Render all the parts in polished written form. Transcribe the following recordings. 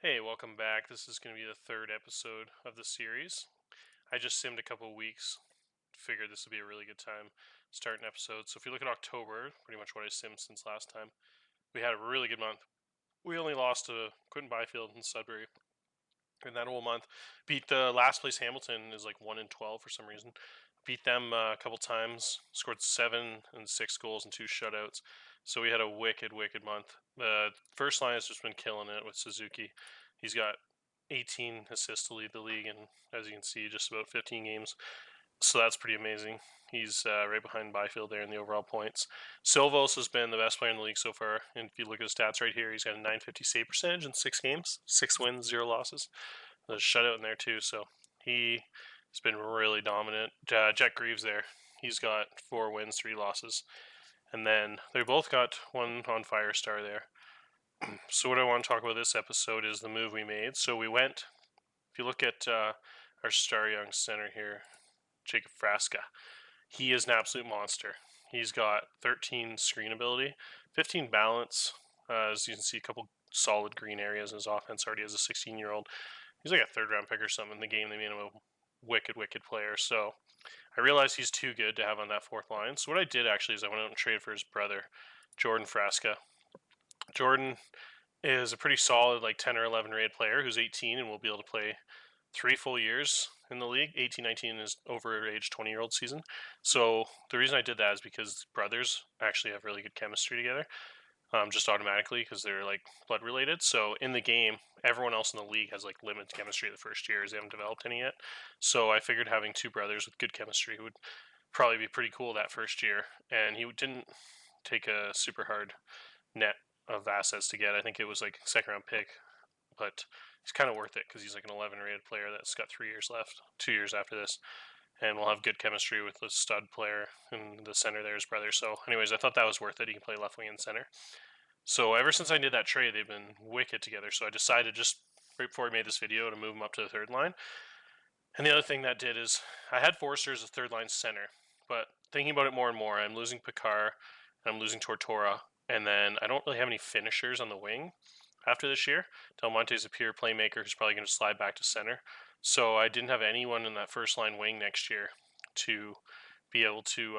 Hey, welcome back. This is going to be the third episode of the series. I just simmed a couple of weeks, figured this would be a really good time to start an episode. So if you look at October, pretty much what I simmed since last time, we had a really good month. We only lost to Quinton Byfield and Sudbury in that whole month. Beat the last place Hamilton is like 1-12 for some reason. Beat them a couple times. Scored 7 and 6 goals and 2 shutouts. So we had a wicked month. The first line has just been killing it with Suzuki. He's got 18 assists to lead the league, and as you can see, just about 15 games. So that's pretty amazing. He's right behind Byfield there in the overall points. Silvos has been the best player in the league so far. And if you look at his stats right here, he's got a 950 save percentage in 6 games, 6 wins, 0 losses. There's a shutout in there too, so he has been really dominant. Jack Greaves there, he's got 4 wins, 3 losses. And then they both got one on Fire Star there. So what I want to talk about this episode is the move we made. So we went, if you look at our star young center here, Jacob Frasca, he is an absolute monster. He's got 13 screen ability, 15 balance. As you can see, a couple solid green areas in his offense already as a 16-year-old. He's like a third round pick or something in the game. They made him a wicked player. So I realized he's too good to have on that fourth line. So what I did actually is I went out and traded for his brother, Jordan Frasca. Jordan is a pretty solid, like 10 or 11 rated player who's 18 and will be able to play 3 full years in the league. 18, 19 is over age 20-year-old season. So the reason I did that is because brothers actually have really good chemistry together, just automatically because they're like blood related. So in the game, everyone else in the league has like limited chemistry the first years. They haven't developed any yet. So I figured having two brothers with good chemistry would probably be pretty cool that first year. And he didn't take a super hard net of assets to get. I think it was like second round pick, but he's kind of worth it because he's like an 11 rated player that's got 3 years left, 2 years after this, and we'll have good chemistry with the stud player and the center there, his brother. So, anyways, I thought that was worth it. He can play left wing and center. So ever since I did that trade, they've been wicked together. So I decided just right before I made this video to move him up to the third line. And the other thing that did is I had Forster as a third line center, but thinking about it more and more, I'm losing Picard and I'm losing Tortora, and then I don't really have any finishers on the wing after this year. Del Monte's a pure playmaker who's probably going to slide back to center. So I didn't have anyone in that first line wing next year to be able to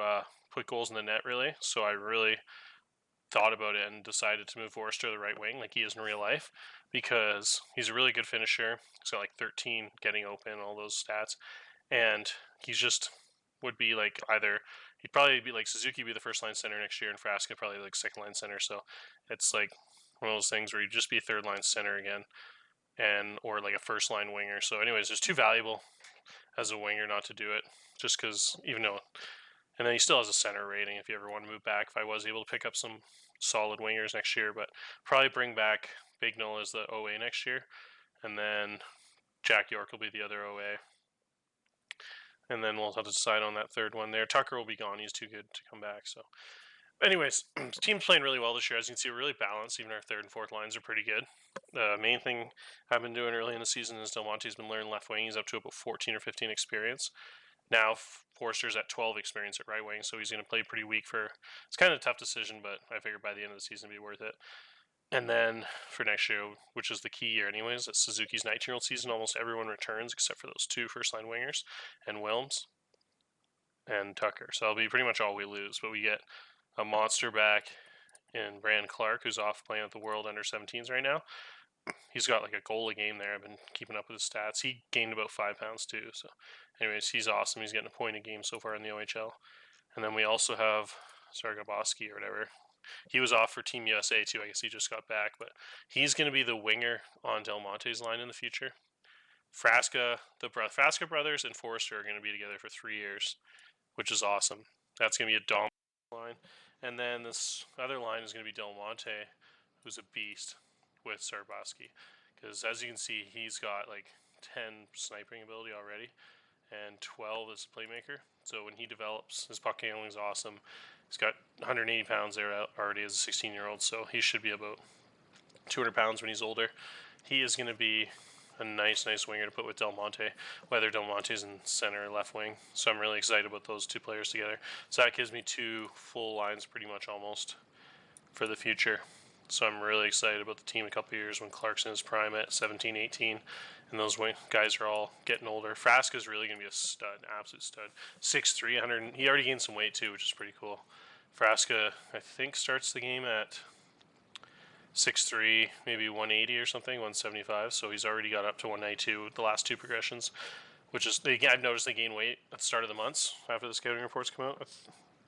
put goals in the net, really. So I really thought about it and decided to move Forrester to the right wing like he is in real life because he's a really good finisher. He's got like 13 getting open, all those stats. And he's just would be like either he'd probably be like Suzuki be the first line center next year and Frasca probably like second line center. So it's like one of those things where you just be a third line center again and or like a first line winger. So anyways, it's too valuable as a winger not to do it just because even though and then he still has a center rating if you ever want to move back. If I was able to pick up some solid wingers next year, but probably bring back Bignell as the OA next year, and then Jack York will be the other OA. And then we'll have to decide on that third one there. Tucker will be gone. He's too good to come back. So, anyways, the team's playing really well this year. As you can see, we're really balanced. Even our third and fourth lines are pretty good. The main thing I've been doing early in the season is Del Monte's been learning left wing. He's up to about 14 or 15 experience. Now Forster's at 12 experience at right wing, so he's going to play pretty weak for. It's kind of a tough decision, but I figure by the end of the season it'll be worth it. And then for next year, which is the key year anyways, at Suzuki's 19-year-old season, almost everyone returns except for those two first-line wingers and Wilms and Tucker. So that'll be pretty much all we lose, but we get a monster back in Brand Clark, who's off playing at the World Under-17s right now. He's got like a goal a game there. I've been keeping up with his stats. He gained about 5 pounds too. So, anyways, he's awesome. He's getting a point a game so far in the OHL. And then we also have Sargaboski or whatever. He was off for Team USA too. I guess he just got back, but he's going to be the winger on Del Monte's line in the future. Frasca brothers and Forrester are going to be together for 3 years, which is awesome. That's going to be a dominant line. And then this other line is going to be Del Monte, who's a beast with Sarbaski, because as you can see, he's got like 10 sniping ability already and 12 as a playmaker. So when he develops, his puck handling is awesome. He's got 180 pounds there already as a 16-year-old, so he should be about 200 pounds when he's older. He is going to be a nice winger to put with Del Monte, whether Del Monte's in center or left wing. So I'm really excited about those two players together. So that gives me two full lines pretty much almost for the future. So I'm really excited about the team a couple years when Clarkson is prime at 17, 18, and those guys are all getting older. Frasca is really going to be a stud, absolute stud. 6'3", 100. He already gained some weight too, which is pretty cool. Frasca, I think, starts the game at 6'3", maybe 180 or something, 175. So he's already got up to 192 the last two progressions, which is, I've noticed they gain weight at the start of the months after the scouting reports come out.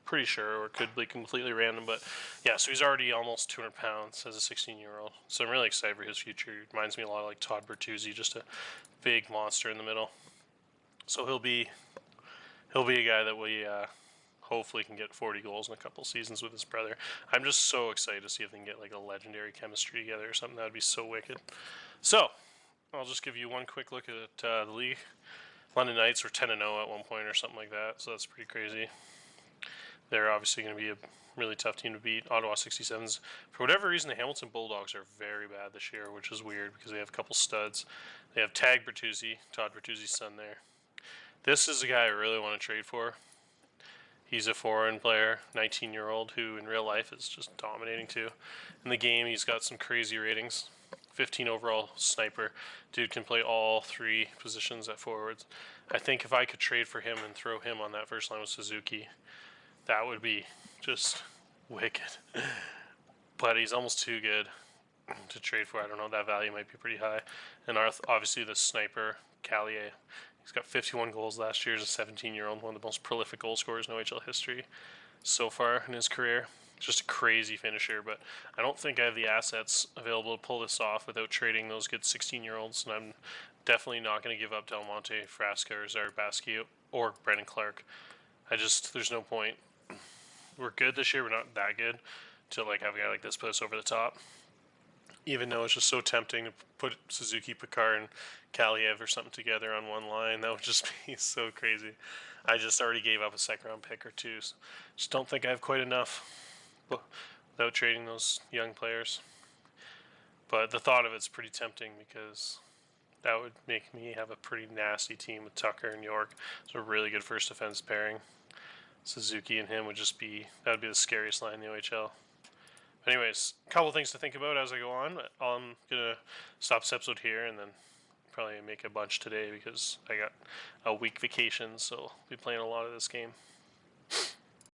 Pretty sure, or it could be completely random, but yeah, so he's already almost 200 pounds as a 16-year-old. So I'm really excited for his future. He reminds me a lot of like Todd Bertuzzi, just a big monster in the middle. So he'll be a guy that we hopefully can get 40 goals in a couple seasons with his brother. I'm just so excited to see if they can get like a legendary chemistry together or something. That would be so wicked. So I'll just give you one quick look at the league. London Knights were 10-0 at one point or something like that, so that's pretty crazy. They're obviously going to be a really tough team to beat. Ottawa 67s. For whatever reason, the Hamilton Bulldogs are very bad this year, which is weird because they have a couple studs. They have Tag Bertuzzi, Todd Bertuzzi's son there. This is a guy I really want to trade for. He's a foreign player, 19-year-old, who in real life is just dominating too. In the game, he's got some crazy ratings. 15 overall sniper. Dude can play all three positions at forwards. I think if I could trade for him and throw him on that first line with Suzuki, that would be just wicked. But he's almost too good to trade for. I don't know, that value might be pretty high. And obviously the sniper, Callier, he's got 51 goals last year as a 17-year-old, one of the most prolific goal scorers in OHL history so far in his career. Just a crazy finisher, but I don't think I have the assets available to pull this off without trading those good 16-year-olds, and I'm definitely not going to give up Del Monte, Frasca, or Zarbaski, or Brendan Clark. There's no point. We're good this year, we're not that good to like have a guy like this put us over the top. Even though it's just so tempting to put Suzuki, Picard, and Kaliev or something together on one line, that would just be so crazy. I just already gave up a second round pick or two. So just don't think I have quite enough without trading those young players. But the thought of it's pretty tempting because that would make me have a pretty nasty team with Tucker and York. It's a really good first defense pairing. Suzuki and him would be the scariest line in the OHL. Anyways, a couple things to think about as I go on. I'm going to stop this episode here and then probably make a bunch today because I got a week vacation, so I'll be playing a lot of this game.